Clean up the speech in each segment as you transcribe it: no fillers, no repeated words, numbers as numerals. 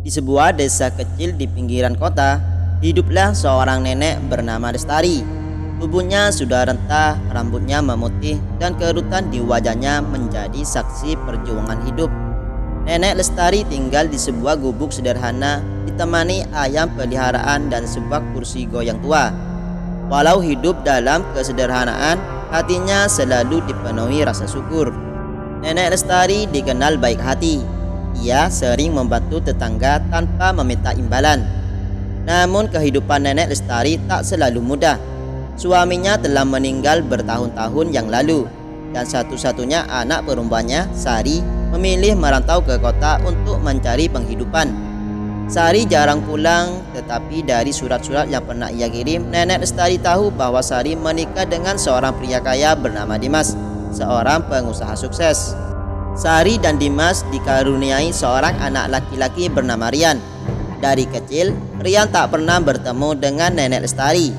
Di sebuah desa kecil di pinggiran kota, hiduplah seorang nenek bernama Lestari. Tubuhnya sudah renta, rambutnya memutih, dan kerutan di wajahnya menjadi saksi perjuangan hidup. Nenek Lestari tinggal di sebuah gubuk sederhana, ditemani ayam peliharaan dan sebuah kursi goyang tua. Walau hidup dalam kesederhanaan, hatinya selalu dipenuhi rasa syukur. Nenek Lestari dikenal baik hati. Ia sering membantu tetangga tanpa meminta imbalan. Namun kehidupan Nenek Lestari tak selalu mudah. Suaminya telah meninggal bertahun-tahun yang lalu, dan satu-satunya anak perempuannya, Sari, memilih merantau ke kota untuk mencari penghidupan. Sari jarang pulang, tetapi dari surat-surat yang pernah ia kirim, Nenek Lestari tahu bahwa Sari menikah dengan seorang pria kaya bernama Dimas, seorang pengusaha sukses. Sari dan Dimas dikaruniai seorang anak laki-laki bernama Rian. Dari kecil, Rian tak pernah bertemu dengan Nenek Lestari.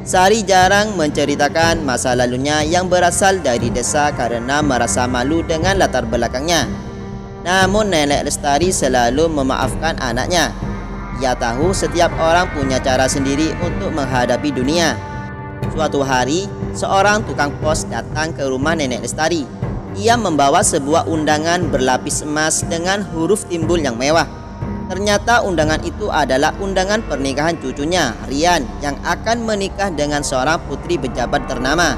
Sari jarang menceritakan masa lalunya yang berasal dari desa karena merasa malu dengan latar belakangnya. Namun Nenek Lestari selalu memaafkan anaknya. Ia tahu setiap orang punya cara sendiri untuk menghadapi dunia. Suatu hari, seorang tukang pos datang ke rumah Nenek Lestari. Ia membawa sebuah undangan berlapis emas dengan huruf timbul yang mewah. Ternyata undangan itu adalah undangan pernikahan cucunya, Rian, yang akan menikah dengan seorang putri pejabat ternama.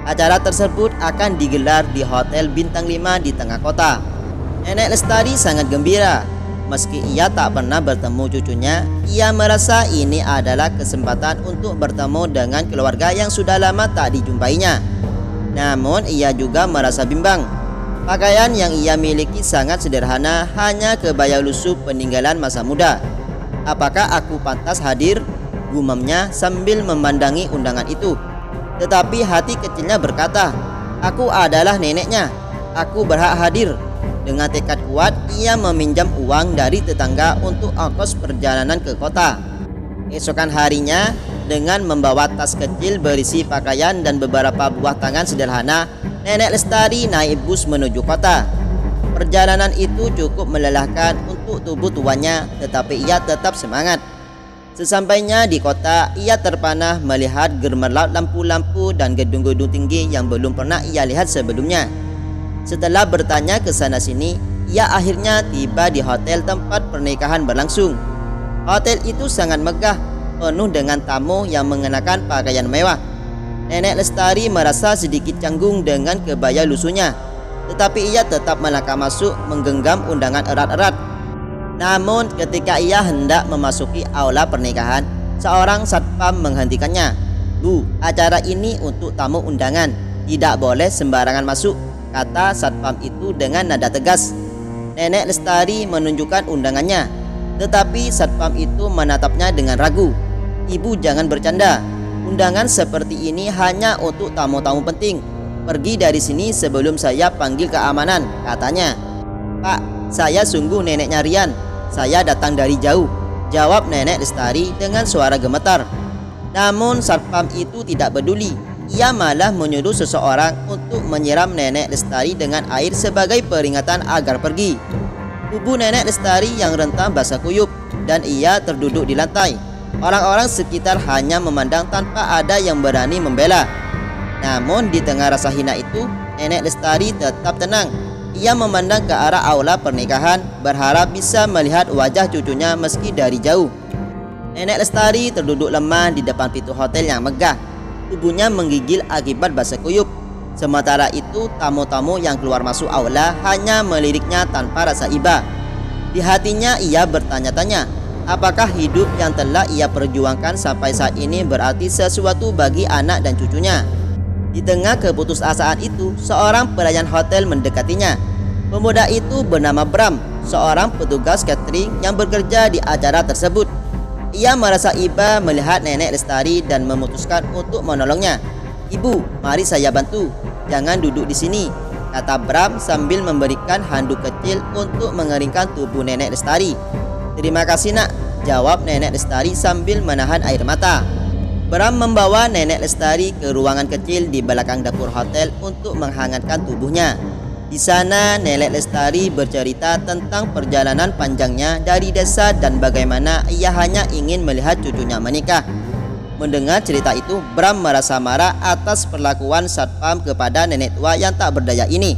Acara tersebut akan digelar di Hotel Bintang 5 di tengah kota. Nenek Lestari sangat gembira. Meski ia tak pernah bertemu cucunya, ia merasa ini adalah kesempatan untuk bertemu dengan keluarga yang sudah lama tak dijumpainya. Namun ia juga merasa bimbang. Pakaian yang ia miliki sangat sederhana, hanya kebaya lusuh peninggalan masa muda. Apakah aku pantas hadir? Gumamnya sambil memandangi undangan itu. Tetapi hati kecilnya berkata, aku adalah neneknya, aku berhak hadir. Dengan tekad kuat, ia meminjam uang dari tetangga untuk ongkos perjalanan ke kota. Esokan harinya, dengan membawa tas kecil berisi pakaian dan beberapa buah tangan sederhana, Nenek Lestari naik bus menuju kota. Perjalanan itu cukup melelahkan untuk tubuh tuanya, tetapi ia tetap semangat. Sesampainya di kota, ia terpanah melihat gemerlap lampu-lampu dan gedung-gedung tinggi yang belum pernah ia lihat sebelumnya. Setelah bertanya ke sana-sini, ia akhirnya tiba di hotel tempat pernikahan berlangsung. Hotel itu sangat megah, penuh dengan tamu yang mengenakan pakaian mewah. Nenek Lestari merasa sedikit canggung dengan kebaya lusuhnya, tetapi ia tetap melangkah masuk menggenggam undangan erat-erat. Namun ketika ia hendak memasuki aula pernikahan, seorang satpam menghentikannya. Bu, acara ini untuk tamu undangan, tidak boleh sembarangan masuk, kata satpam itu dengan nada tegas. Nenek Lestari menunjukkan undangannya, tetapi satpam itu menatapnya dengan ragu. Ibu jangan bercanda. Undangan seperti ini hanya untuk tamu-tamu penting. Pergi dari sini sebelum saya panggil keamanan, katanya. Pak, saya sungguh neneknya Rian. Saya datang dari jauh, jawab Nenek Lestari dengan suara gemetar. Namun satpam itu tidak peduli. Ia malah menyuruh seseorang untuk menyiram Nenek Lestari dengan air sebagai peringatan agar pergi. Tubuh Nenek Lestari yang rentah basah kuyup dan ia terduduk di lantai. Orang-orang sekitar hanya memandang tanpa ada yang berani membela. Namun di tengah rasa hina itu, Nenek Lestari tetap tenang. Ia memandang ke arah aula pernikahan, berharap bisa melihat wajah cucunya meski dari jauh. Nenek Lestari terduduk lemah di depan pintu hotel yang megah. Tubuhnya menggigil akibat basah kuyup. Sementara itu, tamu-tamu yang keluar masuk aula hanya meliriknya tanpa rasa iba. Di hatinya ia bertanya-tanya, apakah hidup yang telah ia perjuangkan sampai saat ini berarti sesuatu bagi anak dan cucunya? Di tengah keputusasaan itu, seorang pelayan hotel mendekatinya. Pemuda itu bernama Bram, seorang petugas catering yang bekerja di acara tersebut. Ia merasa iba melihat Nenek Lestari dan memutuskan untuk menolongnya. Ibu, mari saya bantu. Jangan duduk di sini, kata Bram sambil memberikan handuk kecil untuk mengeringkan tubuh Nenek Lestari. Terima kasih nak, jawab Nenek Lestari sambil menahan air mata. Bram membawa Nenek Lestari ke ruangan kecil di belakang dapur hotel untuk menghangatkan tubuhnya. Di sana Nenek Lestari bercerita tentang perjalanan panjangnya dari desa dan bagaimana ia hanya ingin melihat cucunya menikah. Mendengar cerita itu, Bram merasa marah atas perlakuan satpam kepada nenek tua yang tak berdaya ini.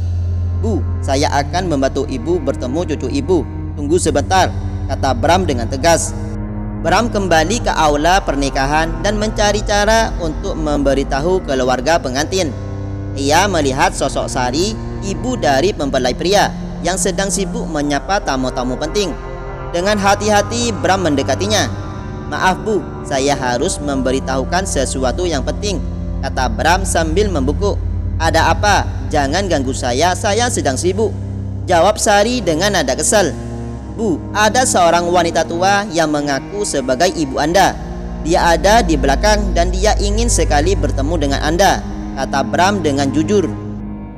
"Bu, saya akan membantu ibu bertemu cucu ibu. Tunggu sebentar," kata Bram dengan tegas. Bram kembali ke aula pernikahan dan mencari cara untuk memberitahu keluarga pengantin. Ia melihat sosok Sari, ibu dari mempelai pria, yang sedang sibuk menyapa tamu-tamu penting. Dengan hati-hati Bram mendekatinya. "Maaf Bu, saya harus memberitahukan sesuatu yang penting," kata Bram sambil membungkuk. "Ada apa? Jangan ganggu saya sedang sibuk," jawab Sari dengan nada kesal. "Bu, ada seorang wanita tua yang mengaku sebagai ibu Anda. Dia ada di belakang dan dia ingin sekali bertemu dengan Anda," kata Bram dengan jujur.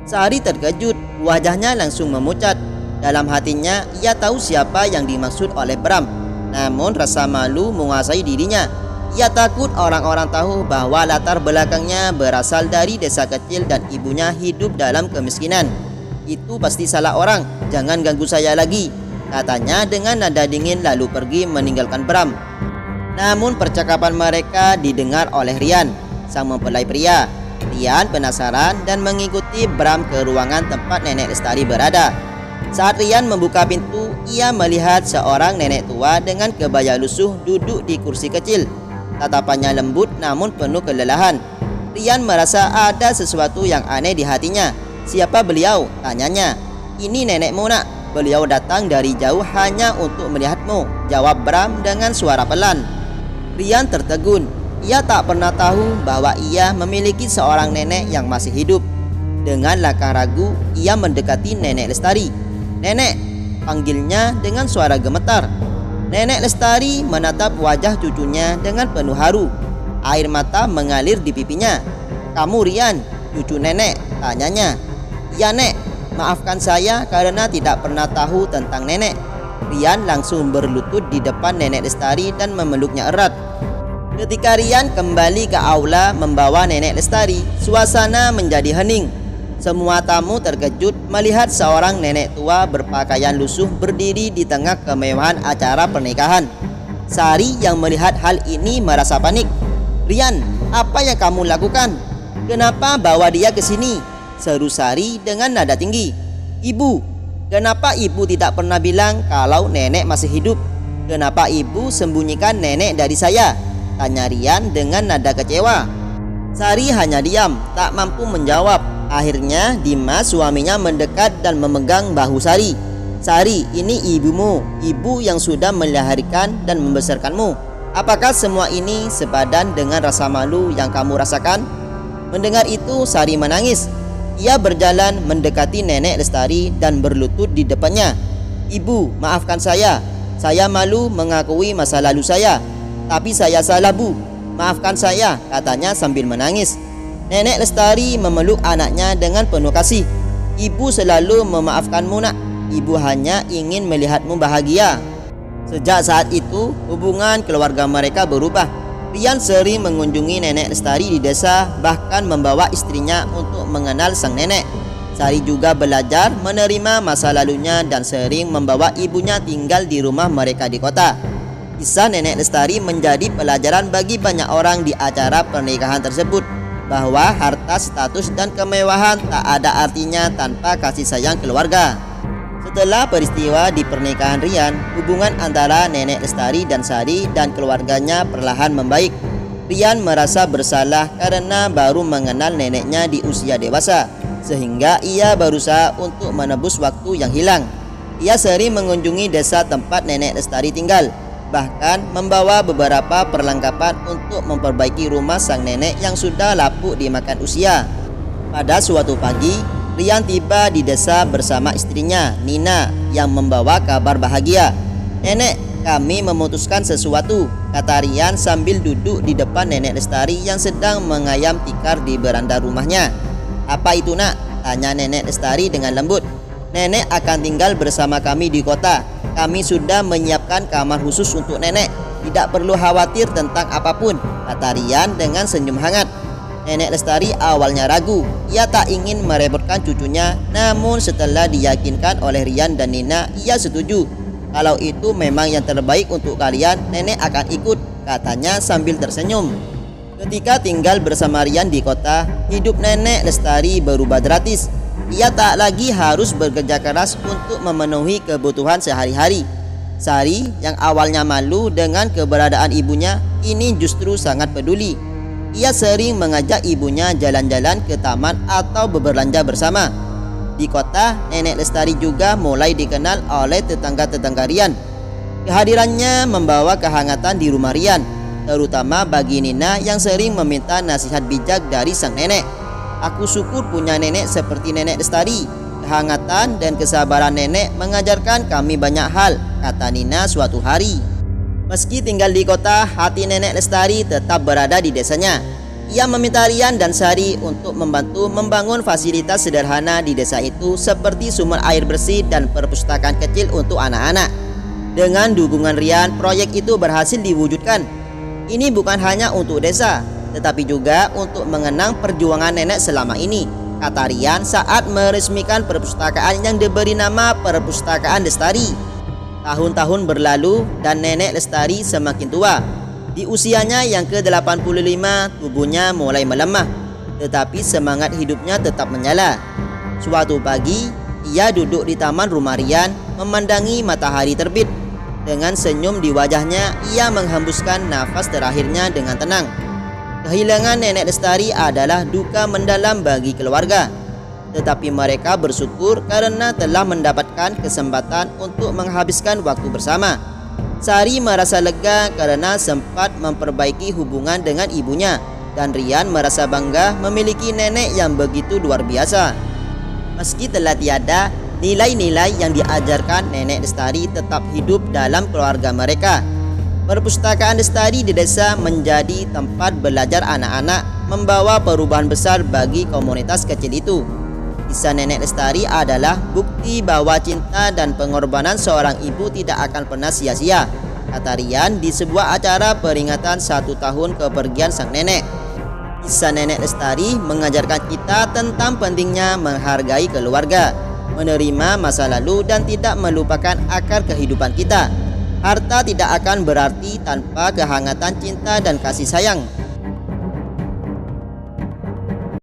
Sari terkejut, wajahnya langsung memucat. Dalam hatinya, ia tahu siapa yang dimaksud oleh Bram. Namun rasa malu menguasai dirinya. Ia takut orang-orang tahu bahwa latar belakangnya berasal dari desa kecil dan ibunya hidup dalam kemiskinan. "Itu pasti salah orang, jangan ganggu saya lagi," katanya dengan nada dingin lalu pergi meninggalkan Bram. Namun percakapan mereka didengar oleh Rian, sang mempelai pria. Rian penasaran dan mengikuti Bram ke ruangan tempat Nenek Lestari berada. Saat Rian membuka pintu, ia melihat seorang nenek tua dengan kebaya lusuh duduk di kursi kecil. Tatapannya lembut namun penuh kelelahan. Rian merasa ada sesuatu yang aneh di hatinya. "Siapa beliau?" tanyanya. "Ini nenekmu nak. Beliau datang dari jauh hanya untuk melihatmu," jawab Bram dengan suara pelan. Rian tertegun. Ia tak pernah tahu bahwa ia memiliki seorang nenek yang masih hidup. Dengan langkah ragu, ia mendekati Nenek Lestari. "Nenek," panggilnya dengan suara gemetar. Nenek Lestari menatap wajah cucunya dengan penuh haru. Air mata mengalir di pipinya. "Kamu Rian, cucu nenek?" tanyanya. "Ya Nek, maafkan saya karena tidak pernah tahu tentang nenek." Rian langsung berlutut di depan Nenek Lestari dan memeluknya erat. Ketika Rian kembali ke aula membawa Nenek Lestari, suasana menjadi hening. Semua tamu terkejut melihat seorang nenek tua berpakaian lusuh berdiri di tengah kemewahan acara pernikahan. Sari yang melihat hal ini merasa panik. "Rian, apa yang kamu lakukan? Kenapa bawa dia ke sini?" seru Sari dengan nada tinggi. "Ibu, kenapa ibu tidak pernah bilang kalau nenek masih hidup? Kenapa ibu sembunyikan nenek dari saya?" tanya Rian dengan nada kecewa. Sari hanya diam, tak mampu menjawab. Akhirnya Dimas suaminya mendekat dan memegang bahu Sari. "Sari, ini ibumu, ibu yang sudah melahirkan dan membesarkanmu. Apakah semua ini sepadan dengan rasa malu yang kamu rasakan?" Mendengar itu Sari menangis. Ia berjalan mendekati Nenek Lestari dan berlutut di depannya. "Ibu, maafkan saya malu mengakui masa lalu saya. Tapi saya salah Bu, maafkan saya," katanya sambil menangis. Nenek Lestari memeluk anaknya dengan penuh kasih. "Ibu selalu memaafkanmu nak. Ibu hanya ingin melihatmu bahagia." Sejak saat itu hubungan keluarga mereka berubah. Rian sering mengunjungi Nenek Lestari di desa, bahkan membawa istrinya untuk mengenal sang nenek. Sari juga belajar menerima masa lalunya dan sering membawa ibunya tinggal di rumah mereka di kota. Kisah Nenek Lestari menjadi pelajaran bagi banyak orang di acara pernikahan tersebut, bahwa harta, status, dan kemewahan tak ada artinya tanpa kasih sayang keluarga. Setelah peristiwa di pernikahan Rian, hubungan antara Nenek Lestari dan Sari dan keluarganya perlahan membaik. Rian merasa bersalah karena baru mengenal neneknya di usia dewasa, sehingga ia berusaha untuk menebus waktu yang hilang. Ia sering mengunjungi desa tempat Nenek Lestari tinggal, bahkan membawa beberapa perlengkapan untuk memperbaiki rumah sang nenek yang sudah lapuk dimakan usia. Pada suatu pagi, Rian tiba di desa bersama istrinya, Nina, yang membawa kabar bahagia. "Nenek, kami memutuskan sesuatu," kata Rian sambil duduk di depan Nenek Lestari yang sedang mengayam tikar di beranda rumahnya. "Apa itu nak?" tanya Nenek Lestari dengan lembut. "Nenek akan tinggal bersama kami di kota. Kami sudah menyiapkan kamar khusus untuk nenek. Tidak perlu khawatir tentang apapun," kata Rian dengan senyum hangat. Nenek Lestari awalnya ragu. Ia tak ingin merepotkan cucunya, namun setelah diyakinkan oleh Rian dan Nina, ia setuju. Kalau itu memang yang terbaik untuk kalian, nenek akan ikut, katanya sambil tersenyum. Ketika tinggal bersama Rian di kota, hidup Nenek Lestari berubah drastis. Ia tak lagi harus bekerja keras untuk memenuhi kebutuhan sehari-hari. Sari yang awalnya malu dengan keberadaan ibunya, ini justru sangat peduli. Ia sering mengajak ibunya jalan-jalan ke taman atau berbelanja bersama. Di kota, Nenek Lestari juga mulai dikenal oleh tetangga-tetangga Rian. Kehadirannya membawa kehangatan di rumah Rian, terutama bagi Nina yang sering meminta nasihat bijak dari sang nenek. Aku syukur punya nenek seperti Nenek Lestari. Kehangatan dan kesabaran nenek mengajarkan kami banyak hal, kata Nina suatu hari. Meski tinggal di kota, hati Nenek Lestari tetap berada di desanya. Ia meminta Rian dan Sari untuk membantu membangun fasilitas sederhana di desa itu seperti sumber air bersih dan perpustakaan kecil untuk anak-anak. Dengan dukungan Rian, proyek itu berhasil diwujudkan. Ini bukan hanya untuk desa, tetapi juga untuk mengenang perjuangan nenek selama ini, kata Rian saat meresmikan perpustakaan yang diberi nama Perpustakaan Lestari. Tahun-tahun berlalu dan Nenek Lestari semakin tua. Di usianya yang ke-85, tubuhnya mulai melemah, tetapi semangat hidupnya tetap menyala. Suatu pagi, ia duduk di taman rumah Rian, memandangi matahari terbit. Dengan senyum di wajahnya, ia menghembuskan nafas terakhirnya dengan tenang. Kehilangan Nenek Lestari adalah duka mendalam bagi keluarga, tetapi mereka bersyukur karena telah mendapatkan kesempatan untuk menghabiskan waktu bersama. Sari merasa lega karena sempat memperbaiki hubungan dengan ibunya, dan Rian merasa bangga memiliki nenek yang begitu luar biasa. Meski telah tiada, nilai-nilai yang diajarkan Nenek Lestari tetap hidup dalam keluarga mereka. Perpustakaan Lestari di desa menjadi tempat belajar anak-anak, membawa perubahan besar bagi komunitas kecil itu. Kisah Nenek Lestari adalah bukti bahwa cinta dan pengorbanan seorang ibu tidak akan pernah sia-sia, kata Rian di sebuah acara peringatan 1 tahun kepergian sang nenek. Kisah Nenek Lestari mengajarkan kita tentang pentingnya menghargai keluarga, menerima masa lalu dan tidak melupakan akar kehidupan kita. Harta tidak akan berarti tanpa kehangatan cinta dan kasih sayang.